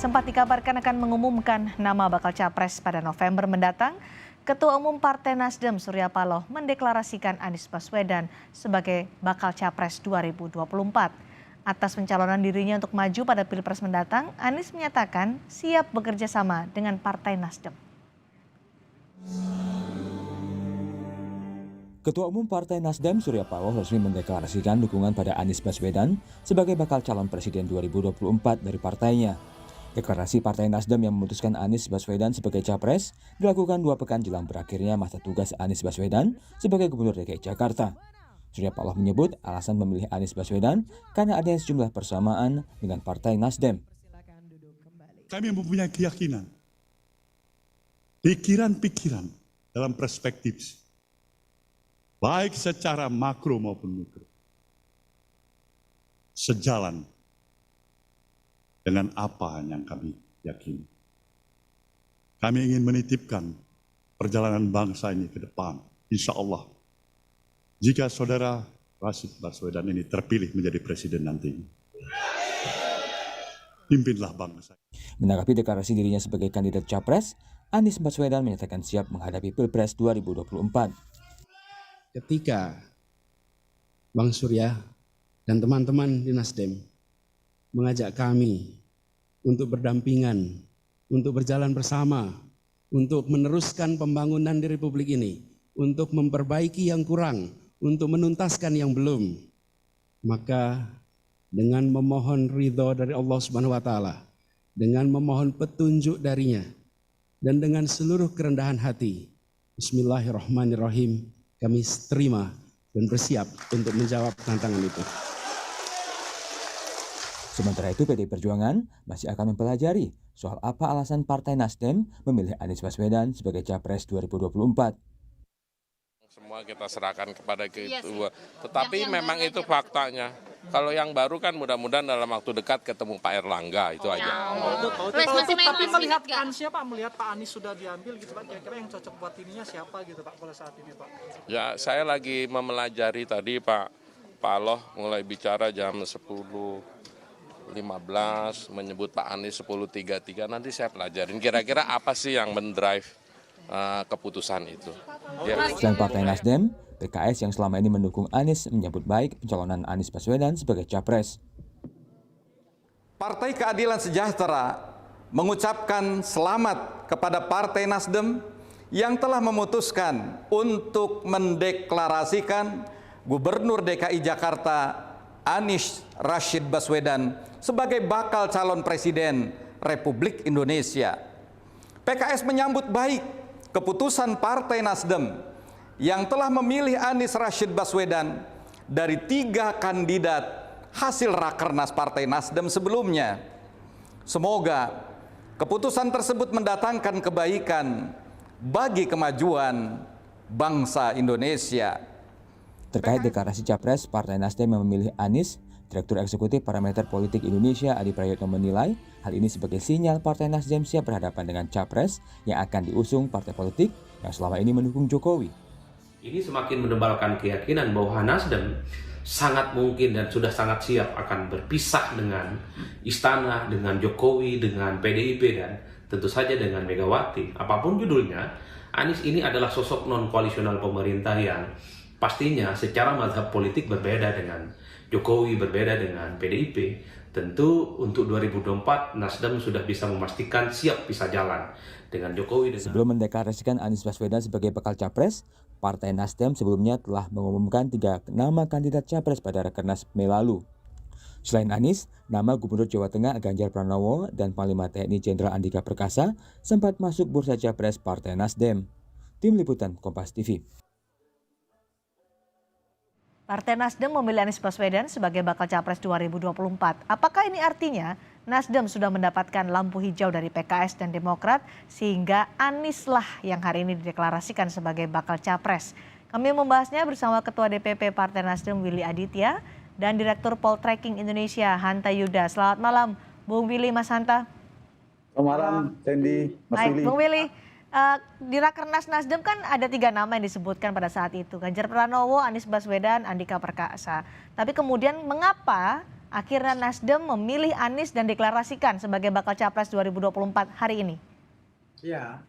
sempat dikabarkan akan mengumumkan nama bakal capres pada November mendatang, Ketua Umum Partai Nasdem Surya Paloh mendeklarasikan Anies Baswedan sebagai bakal capres 2024. Atas pencalonan dirinya untuk maju pada Pilpres mendatang, Anies menyatakan siap bekerja sama dengan Partai Nasdem. Ketua Umum Partai Nasdem Surya Paloh resmi mendeklarasikan dukungan pada Anies Baswedan sebagai bakal calon presiden 2024 dari partainya. Deklarasi Partai Nasdem yang memutuskan Anies Baswedan sebagai capres dilakukan 2 pekan jelang berakhirnya masa tugas Anies Baswedan sebagai Gubernur DKI Jakarta. Surya Paloh menyebut alasan memilih Anies Baswedan karena adanya sejumlah persamaan dengan Partai Nasdem. Kami mempunyai keyakinan, pikiran-pikiran dalam perspektif baik secara makro maupun mikro, sejalan dengan apa yang kami yakini. Kami ingin menitipkan perjalanan bangsa ini ke depan, insya Allah. Jika saudara Rashid Baswedan ini terpilih menjadi presiden nanti, pimpinlah bangsa. Menanggapi deklarasi dirinya sebagai kandidat capres, Anies Baswedan menyatakan siap menghadapi Pilpres 2024. Ketika Bang Surya dan teman-teman di Nasdem mengajak kami untuk berdampingan, untuk berjalan bersama, untuk meneruskan pembangunan di Republik ini, untuk memperbaiki yang kurang, untuk menuntaskan yang belum, maka dengan memohon ridho dari Allah Subhanahu wa Ta'ala, dengan memohon petunjuk darinya, dan dengan seluruh kerendahan hati, Bismillahirrahmanirrahim, kami terima dan bersiap untuk menjawab tantangan itu. Sementara itu PDI Perjuangan masih akan mempelajari soal apa alasan Partai Nasdem memilih Anies Baswedan sebagai capres 2024. Semua kita serahkan kepada kedua, tetapi memang itu faktanya. Kalau yang baru kan mudah-mudahan dalam waktu dekat ketemu Pak Erlangga, itu aja. Tapi melihat kansnya Pak, melihat Pak Anies sudah diambil gitu Pak, kira-kira yang cocok buat ininya siapa gitu Pak pada saat ini Pak? Ya saya lagi mempelajari tadi Pak Paloh mulai bicara jam 10.15 menyebut Pak Anies 10.33, nanti saya pelajarin kira-kira apa sih yang mendrive keputusan itu. Ya. Selain Partai Nasdem, PKS yang selama ini mendukung Anies menyambut baik pencalonan Anies Baswedan sebagai capres. Partai Keadilan Sejahtera mengucapkan selamat kepada Partai Nasdem yang telah memutuskan untuk mendeklarasikan Gubernur DKI Jakarta Anies Rashid Baswedan sebagai bakal calon presiden Republik Indonesia. PKS menyambut baik keputusan Partai Nasdem yang telah memilih Anies Rashid Baswedan dari 3 kandidat hasil Rakernas Partai Nasdem sebelumnya. Semoga keputusan tersebut mendatangkan kebaikan bagi kemajuan bangsa Indonesia. Terkait deklarasi capres, Partai Nasdem yang memilih Anies, Direktur Eksekutif Parameter Politik Indonesia Adi Prayitno menilai hal ini sebagai sinyal Partai Nasdem siap berhadapan dengan capres yang akan diusung partai politik yang selama ini mendukung Jokowi. Ini semakin menebalkan keyakinan bahwa Nasdem sangat mungkin dan sudah sangat siap akan berpisah dengan Istana, dengan Jokowi, dengan PDIP, dan tentu saja dengan Megawati. Apapun judulnya, Anies ini adalah sosok non-koalisional pemerintah yang pastinya secara mazhab politik berbeda dengan Jokowi, berbeda dengan PDIP. Tentu untuk 2024 Nasdem sudah bisa memastikan siap bisa jalan dengan Jokowi. Sebelum mendeklarasikan Anies Baswedan sebagai bakal capres, Partai Nasdem sebelumnya telah mengumumkan 3 nama kandidat capres pada Rakernas Mei lalu. Selain Anies, nama Gubernur Jawa Tengah Ganjar Pranowo dan Panglima TNI Jenderal Andika Perkasa sempat masuk bursa capres Partai Nasdem. Tim Liputan Kompas TV. Partai Nasdem memilih Anies Baswedan sebagai bakal capres 2024. Apakah ini artinya Nasdem sudah mendapatkan lampu hijau dari PKS dan Demokrat sehingga Anies lah yang hari ini dideklarasikan sebagai bakal capres? Kami membahasnya bersama Ketua DPP Partai Nasdem Willy Aditya dan Direktur Poltreking Indonesia Hanta Yuda. Selamat malam Bung Willy, Mas Hanta. Selamat malam Sandy, Mas Baik, Willy. Bung Willy. Di Rakernas Nasdem kan ada 3 nama yang disebutkan pada saat itu. Ganjar Pranowo, Anies Baswedan, Andika Perkasa. Tapi kemudian mengapa akhirnya Nasdem memilih Anies dan deklarasikan sebagai bakal capres 2024 hari ini? Ya,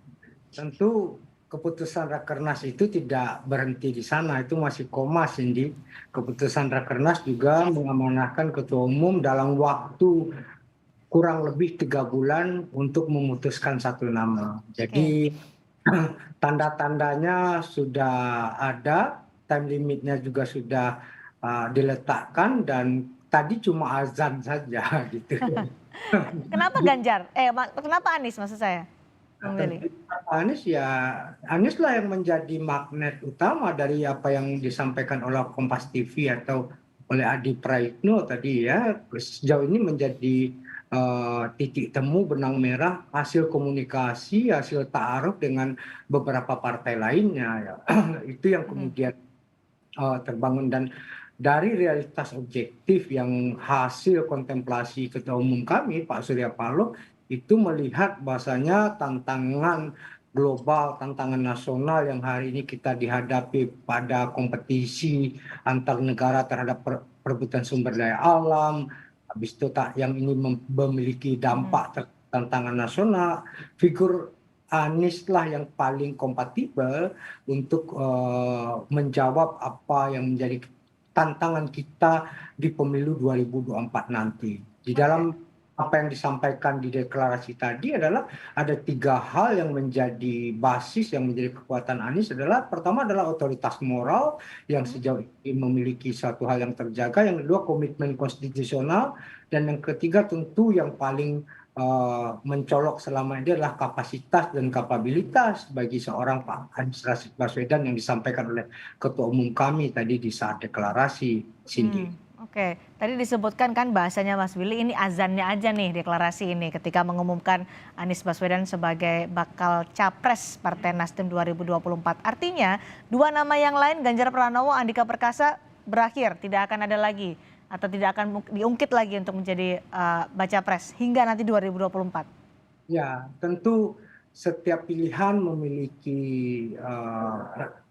tentu keputusan Rakernas itu tidak berhenti di sana, itu masih koma, Cindy. Keputusan Rakernas juga mengamanahkan Ketua Umum dalam waktu kurang lebih 3 bulan untuk memutuskan satu nama. Jadi tanda-tandanya sudah ada, time limitnya juga sudah diletakkan, dan tadi cuma azan saja gitu. Kenapa Ganjar? Kenapa Anies maksud saya memilih? Anies ya, Anies lah yang menjadi magnet utama dari apa yang disampaikan oleh Kompas TV atau oleh Adi Praitno tadi ya. Sejauh ini menjadi titik temu benang merah hasil komunikasi, hasil ta'aruf dengan beberapa partai lainnya ya. Itu yang kemudian terbangun, dan dari realitas objektif yang hasil kontemplasi Ketua Umum kami Pak Surya Paloh itu melihat bahwasanya tantangan global, tantangan nasional yang hari ini kita dihadapi pada kompetisi antar negara terhadap perebutan sumber daya alam, habis itu yang ini memiliki dampak tantangan nasional, figur Anies lah yang paling kompatibel untuk menjawab apa yang menjadi tantangan kita di pemilu 2024 nanti. Di dalam apa yang disampaikan di deklarasi tadi adalah ada 3 hal yang menjadi basis, yang menjadi kekuatan Anies adalah, pertama adalah otoritas moral yang sejauh ini memiliki satu hal yang terjaga, yang kedua komitmen konstitusional, dan yang ketiga tentu yang paling mencolok selama ini adalah kapasitas dan kapabilitas bagi seorang Pak Anies Rashid Baswedan yang disampaikan oleh Ketua Umum kami tadi di saat deklarasi, Cindy. Oke, tadi disebutkan kan bahasanya Mas Willy, ini azannya aja nih deklarasi ini ketika mengumumkan Anies Baswedan sebagai bakal capres Partai Nasdem 2024. Artinya 2 nama yang lain, Ganjar Pranowo, Andika Perkasa, berakhir, tidak akan ada lagi atau tidak akan diungkit lagi untuk menjadi baca pres hingga nanti 2024. Ya, tentu setiap pilihan memiliki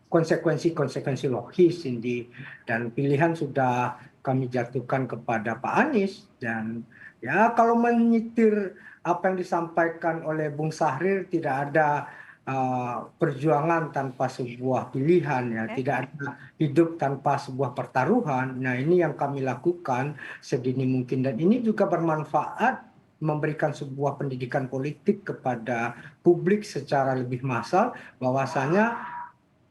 konsekuensi logis, Cindy, dan pilihan sudah kami jatuhkan kepada Pak Anies, dan ya kalau menyitir apa yang disampaikan oleh Bung Sahrir, tidak ada perjuangan tanpa sebuah pilihan ya, tidak ada hidup tanpa sebuah pertaruhan. Nah, ini yang kami lakukan sedini mungkin, dan ini juga bermanfaat memberikan sebuah pendidikan politik kepada publik secara lebih massal, bahwasanya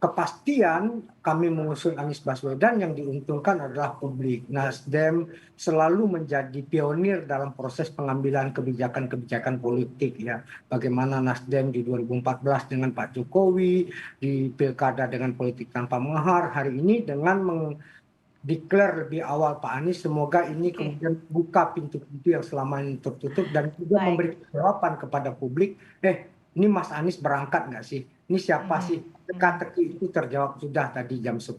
kepastian kami mengusung Anies Baswedan yang diuntungkan adalah publik. Nasdem selalu menjadi pionir dalam proses pengambilan kebijakan-kebijakan politik ya. Bagaimana Nasdem di 2014 dengan Pak Jokowi, di Pilkada dengan politik tanpa mahar, hari ini dengan mendeklar lebih awal Pak Anies, semoga ini kemudian buka pintu-pintu yang selama ini tertutup, dan juga memberi jawaban kepada publik, ini Mas Anies berangkat nggak sih? Ini siapa sih? Teka-teki itu terjawab sudah tadi jam 10.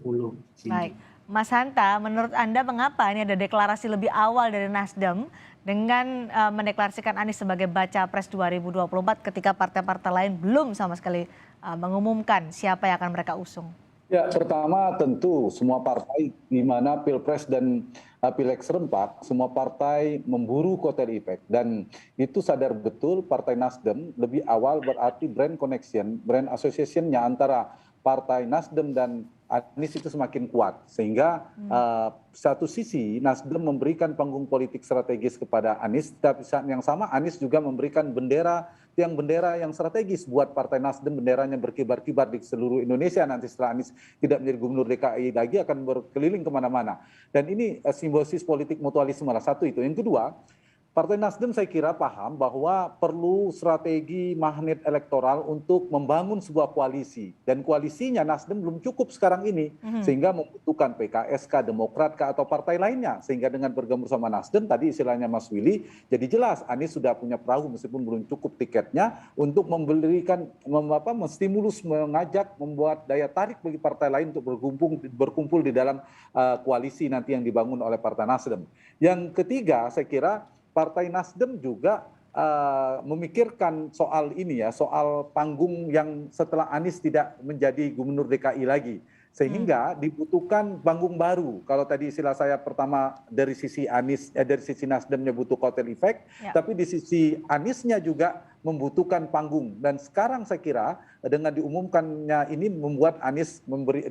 Baik, Mas Hanta, menurut Anda mengapa ini ada deklarasi lebih awal dari Nasdem dengan mendeklarasikan Anies sebagai baca pres 2024 ketika partai-partai lain belum sama sekali mengumumkan siapa yang akan mereka usung? Ya, pertama tentu semua partai di mana Pilpres dan Pileg serempak, semua partai memburu kotel efek, dan itu sadar betul Partai Nasdem lebih awal berarti brand connection, brand association-nya antara Partai Nasdem dan Anies itu semakin kuat, sehingga satu sisi Nasdem memberikan panggung politik strategis kepada Anies, tapi saat yang sama Anies juga memberikan bendera yang strategis buat Partai Nasdem, benderanya berkibar-kibar di seluruh Indonesia. Nanti setelah Anies tidak menjadi gubernur DKI lagi akan berkeliling kemana-mana, dan ini simbiosis politik mutualisme lah, satu itu. Yang kedua, Partai Nasdem saya kira paham bahwa perlu strategi magnet elektoral untuk membangun sebuah koalisi. Dan koalisinya Nasdem belum cukup sekarang ini. Sehingga membutuhkan PKS, Demokrat, atau partai lainnya. Sehingga dengan bergabung sama Nasdem, tadi istilahnya Mas Willy, jadi jelas Anies sudah punya perahu meskipun belum cukup tiketnya untuk memberikan, menstimulus, mengajak, membuat daya tarik bagi partai lain untuk berkumpul di dalam koalisi nanti yang dibangun oleh Partai Nasdem. Yang ketiga, saya kira Partai Nasdem juga memikirkan soal ini ya, soal panggung yang setelah Anies tidak menjadi gubernur DKI lagi. Sehingga dibutuhkan panggung baru. Kalau tadi istilah saya pertama dari sisi Anies, dari sisi Nasdemnya butuh kotel efek, tapi di sisi Aniesnya juga membutuhkan panggung. Dan sekarang saya kira dengan diumumkannya ini membuat Anies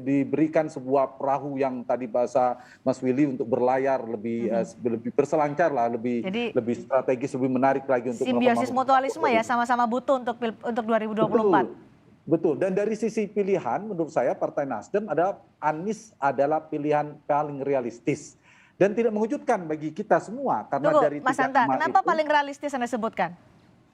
diberikan sebuah perahu yang tadi bahasa Mas Willy untuk berlayar lebih berselancar lah, lebih strategis, lebih menarik lagi untuk simbiosis mutualisme ya, sama-sama butuh untuk 2024. Betul, dan dari sisi pilihan menurut saya Partai Nasdem adalah Anies adalah pilihan paling realistis dan tidak mengejutkan bagi kita semua karena dari Mas Hanta, kenapa paling realistis Anda sebutkan?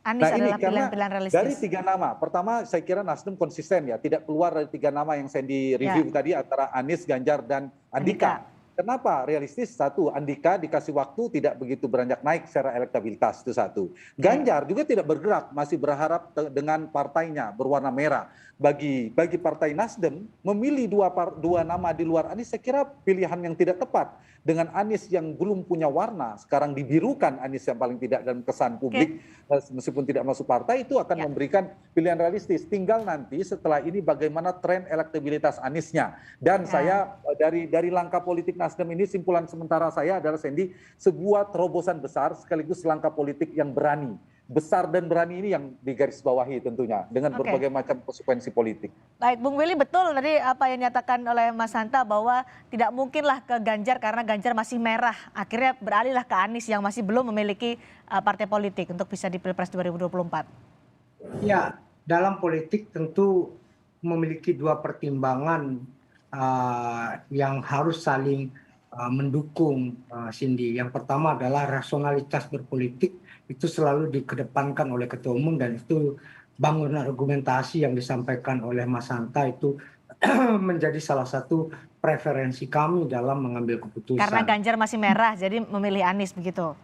Anies adalah pilihan realistis. Dari 3 nama, pertama saya kira Nasdem konsisten ya, tidak keluar dari 3 nama yang saya di review tadi antara Anies, Ganjar, dan Andika. Kenapa realistis? Satu, Andika dikasih waktu tidak begitu beranjak naik secara elektabilitas, itu satu. Ganjar juga tidak bergerak, masih berharap dengan partainya berwarna merah. Bagi Partai Nasdem, memilih dua nama di luar Anies, saya kira pilihan yang tidak tepat. Dengan Anies yang belum punya warna, sekarang dibirukan Anies yang paling tidak dalam kesan publik, meskipun tidak masuk partai, itu akan memberikan pilihan realistis. Tinggal nanti setelah ini bagaimana tren elektabilitas Aniesnya. Dan saya dari langkah politik Nasdem ini, simpulan sementara saya adalah Sandy, sebuah terobosan besar sekaligus langkah politik yang berani. Besar dan berani ini yang digarisbawahi tentunya dengan berbagai macam konsekuensi politik. Baik, Bung Willy, betul tadi apa yang dinyatakan oleh Mas Hanta bahwa tidak mungkinlah ke Ganjar karena Ganjar masih merah. Akhirnya beralihlah ke Anies yang masih belum memiliki partai politik untuk bisa di Pilpres 2024. Ya, dalam politik tentu memiliki 2 pertimbangan yang harus saling mendukung, Cindy. Yang pertama adalah rasionalitas berpolitik, itu selalu dikedepankan oleh Ketua Umum, dan itu bangunan argumentasi yang disampaikan oleh Mas Hanta itu menjadi salah satu preferensi kami dalam mengambil keputusan. Karena Ganjar masih merah, jadi memilih Anies begitu?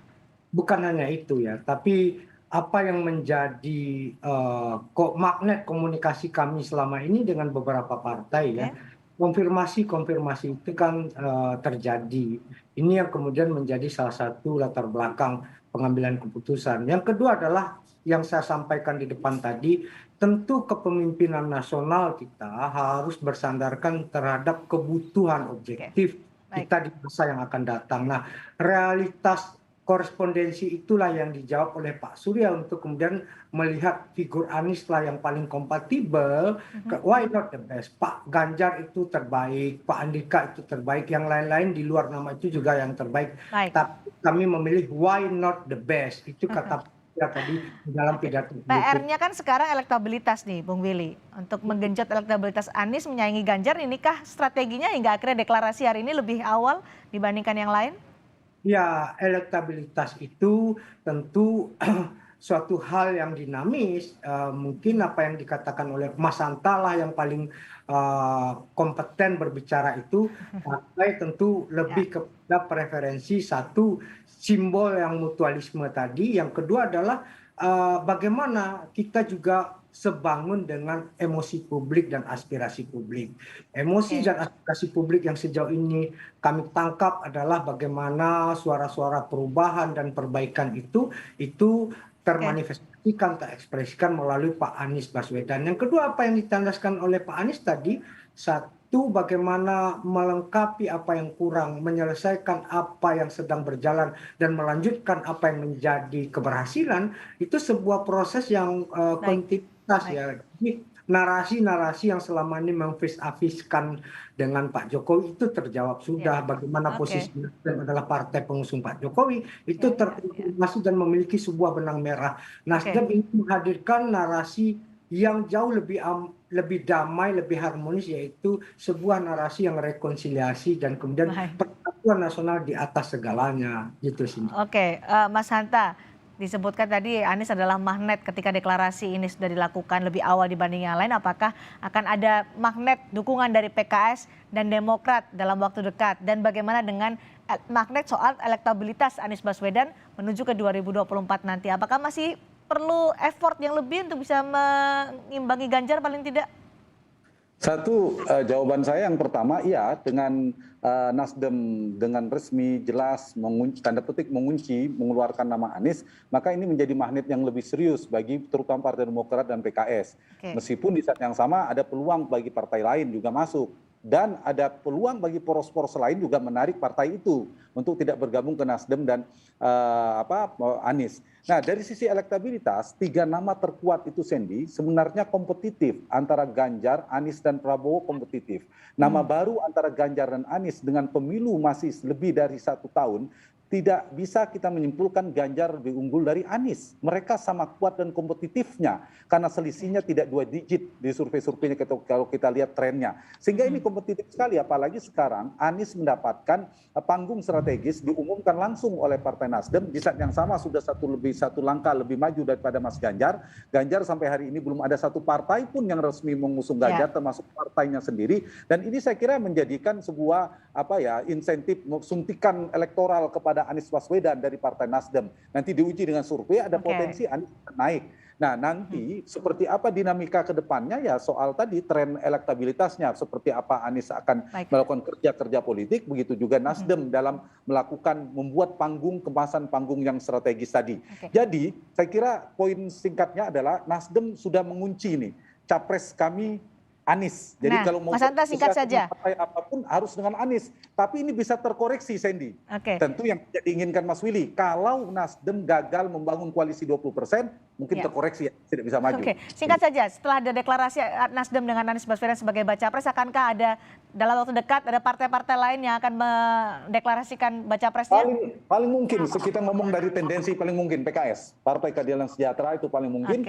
Bukan hanya itu ya, tapi apa yang menjadi magnet komunikasi kami selama ini dengan beberapa partai ya, konfirmasi itu kan terjadi. Ini yang kemudian menjadi salah satu latar belakang pengambilan keputusan. Yang kedua adalah yang saya sampaikan di depan tadi, tentu kepemimpinan nasional kita harus bersandarkan terhadap kebutuhan objektif kita di masa yang akan datang. Nah, realitas korespondensi itulah yang dijawab oleh Pak Surya untuk kemudian melihat figur Anies lah yang paling kompatibel. Why not the best? Pak Ganjar itu terbaik, Pak Andika itu terbaik, yang lain-lain di luar nama itu juga yang terbaik. Tapi kami memilih why not the best. Itu kata tadi dalam pidato. PR-nya kan sekarang elektabilitas nih, Bung Willy. Untuk menggenjot elektabilitas Anies menyaingi Ganjar, inikah strateginya hingga akhirnya deklarasi hari ini lebih awal dibandingkan yang lain? Ya, elektabilitas itu tentu suatu hal yang dinamis. Mungkin apa yang dikatakan oleh Mas Hanta lah yang paling kompeten berbicara itu. Partai tentu lebih kepada preferensi satu simbol yang mutualisme tadi. Yang kedua adalah bagaimana kita juga sebangun dengan emosi publik dan aspirasi publik. Emosi dan aspirasi publik yang sejauh ini kami tangkap adalah bagaimana suara-suara perubahan dan perbaikan itu termanifestasikan, terekspresikan melalui Pak Anies Baswedan. Yang kedua, apa yang ditandaskan oleh Pak Anies tadi, satu, bagaimana melengkapi apa yang kurang, menyelesaikan apa yang sedang berjalan, dan melanjutkan apa yang menjadi keberhasilan, itu sebuah proses yang kontinuitas ya. Jadi narasi-narasi yang selama ini memvis-aviskan dengan Pak Jokowi itu terjawab sudah. Bagaimana posisi Nasdem adalah partai pengusung Pak Jokowi itu terkonfirmasi dan memiliki sebuah benang merah. Nasdem ingin menghadirkan narasi yang jauh lebih damai, lebih harmonis, yaitu sebuah narasi yang rekonsiliasi dan kemudian persatuan nasional di atas segalanya gitu sih. Oke, Mas Hanta, disebutkan tadi Anies adalah magnet ketika deklarasi ini sudah dilakukan lebih awal dibanding yang lain. Apakah akan ada magnet dukungan dari PKS dan Demokrat dalam waktu dekat? Dan bagaimana dengan magnet soal elektabilitas Anies Baswedan menuju ke 2024 nanti? Apakah masih perlu effort yang lebih untuk bisa mengimbangi Ganjar paling tidak? Satu, jawaban saya yang pertama, iya, dengan Nasdem dengan resmi jelas tanda petik mengunci mengeluarkan nama Anies, maka ini menjadi magnet yang lebih serius bagi terutama Partai Demokrat dan PKS. Meskipun di saat yang sama ada peluang bagi partai lain juga masuk. dan ada peluang bagi poros-poros lain juga menarik partai itu untuk tidak bergabung ke Nasdem dan Anies. Nah, dari sisi elektabilitas, 3 nama terkuat itu Sandy sebenarnya kompetitif antara Ganjar, Anies dan Prabowo kompetitif. Nama baru antara Ganjar dan Anies dengan pemilu masih lebih dari 1 tahun, tidak bisa kita menyimpulkan Ganjar lebih unggul dari Anies. Mereka sama kuat dan kompetitifnya karena selisihnya tidak 2 digit di survei-surveinya kalau kita lihat trennya. Sehingga ini kompetitif sekali, apalagi sekarang Anies mendapatkan panggung strategis diumumkan langsung oleh Partai Nasdem di saat yang sama sudah satu langkah lebih maju daripada Mas Ganjar. Ganjar sampai hari ini belum ada satu partai pun yang resmi mengusung Ganjar, termasuk partainya sendiri. Dan ini saya kira menjadikan sebuah insentif suntikan elektoral kepada Anies Baswedan dari Partai Nasdem. Nanti diuji dengan survei, ada potensi Anies naik. Nah, nanti seperti apa dinamika ke depannya ya soal tadi tren elektabilitasnya, seperti apa Anies akan melakukan kerja-kerja politik, begitu juga Nasdem dalam membuat kemasan panggung yang strategis tadi. Jadi saya kira poin singkatnya adalah Nasdem sudah mengunci nih, capres kami Anies. Jadi kalau mau Mas Hanta singkat saja. Partai apapun harus dengan Anies. Tapi ini bisa terkoreksi, Sandy. Tentu yang tidak diinginkan Mas Willy. Kalau Nasdem gagal membangun koalisi 20%, mungkin terkoreksi, tidak bisa maju. Singkat saja, setelah ada deklarasi Nasdem dengan Anies Baswedan sebagai baca pres, akankah ada dalam waktu dekat ada partai-partai lain yang akan mendeklarasikan baca presnya? Paling mungkin, kita ngomong dari tendensi paling mungkin PKS, Partai Keadilan Sejahtera itu paling mungkin.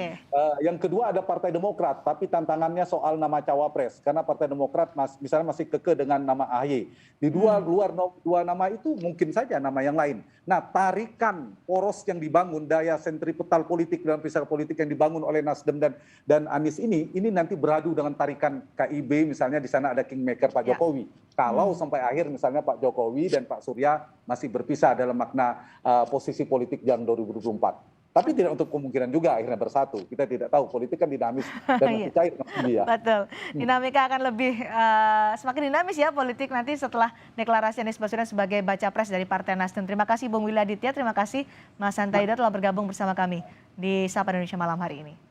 Yang kedua ada Partai Demokrat, tapi tantangannya soal nama cawapres, karena Partai Demokrat misalnya masih kekeh dengan nama AHY. Di dua nama itu mungkin saja nama yang lain. Nah, tarikan poros yang dibangun, daya sentripetal politik dalam pisau politik yang dibangun oleh Nasdem dan Anies ini nanti beradu dengan tarikan KIB, misalnya di sana ada kingmaker Pak Jokowi. Kalau sampai akhir misalnya Pak Jokowi dan Pak Surya masih berpisah dalam makna posisi politik yang 2024. Tapi tidak untuk kemungkinan juga akhirnya bersatu. Kita tidak tahu, politik kan dinamis dan masih cair. Betul, dinamika akan lebih semakin dinamis ya politik nanti setelah deklarasi Anies Baswedan sebagai baca pres dari Partai Nasdem. Terima kasih Bung Willy Aditya, terima kasih Mas Hanta Yuda telah bergabung bersama kami di Sapa Indonesia malam hari ini.